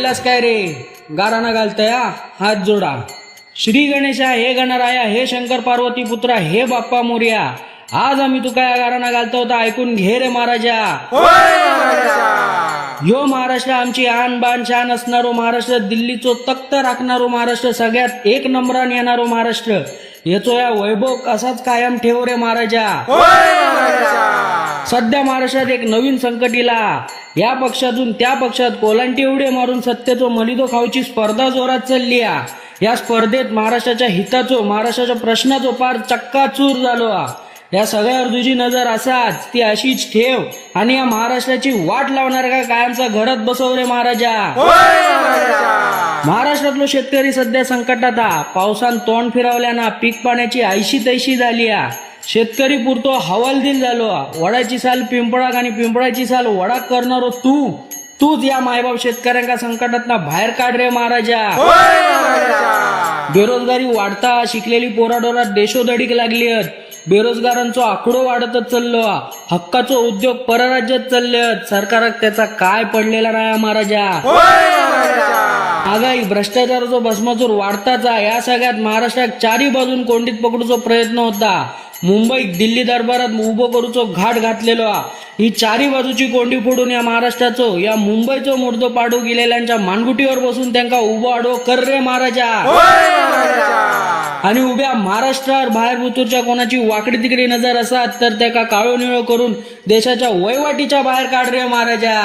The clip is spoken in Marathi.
झोपेलास काय रे? गाराणा घालतय हात जोडा. श्री गणेशा हे गणराया हे शंकर पार्वती पुत्रा हे बाप्पा मोर्या. आज आम्ही तुका या गाराणा घालतो होता ऐकून घे रे महाराजा. यो महाराष्ट्र आमची आन बान शान असणारो महाराष्ट्र, दिल्लीचो तख्त राखणारो महाराष्ट्र, सगळ्यात एक नंबरान येणारो महाराष्ट्र. याचो या वैभव असाच कायम ठेव रे महाराजा. सध्या महाराष्ट्रात एक नवीन संकटीला या पक्षातून त्या पक्षात कोलांटी उडे मारून सत्तेचो मलिदो खाऊची स्पर्धा जोरात चालली आहे. या स्पर्धेत महाराष्ट्राच्या हिताचो महाराष्ट्राच्या प्रश्नाचो पार चक्काचूर झालो. या सगळ्यावर तुझी नजर असाच ती अशीच ठेव आणि या महाराष्ट्राची वाट लावणार का कायमचा घरात बसव रे महाराजा. महाराष्ट्रातलो शेतकरी सध्या संकटात हा. पावसान तोंड फिरवल्याना पीक पाण्याची ऐशी तैशी झाली. शेतकरी पुरतो हवालदिल झालो. वडाची साल पिंपळाक आणि पिंपळाची साल वडाक करणारो तूच या मायबाप शेतकऱ्यांका संकटातना बाहेर काढ रे महाराजा. बेरोजगारी वाढता, शिकलेली पोराडोरात देशोधडीक लागली. बेरोजगारांचो आकडो वाढतच चाललो. हक्काचो उद्योग परराज्यात चालले. सरकाराक त्याचा काय पडलेला नाही महाराजा. महागाई भ्रष्टाचाराचो भस्मासूर वाढताच. या सगळ्यात महाराष्ट्रात चारी बाजून कोंडीत पकडूचो प्रयत्न होता. मुंबईत दिल्ली दरबारात उभो करूचो घाट घातलेलो. ही चारी बाजूची कोंडी फोडून या महाराष्ट्राचो या मुंबईचो मुर्दो पाडू गेलेल्यांच्या मानगुटीवर बसून त्यांना उभो आडो कर रे महाराजा. आणि उभ्या महाराष्ट्रावर बाहेर बुतूरच्या कोणाची वाकडी तिकडी नजर असतात तर त्याका काळो निळो करून देशाच्या वयवाटीच्या बाहेर काढ रे महाराजा.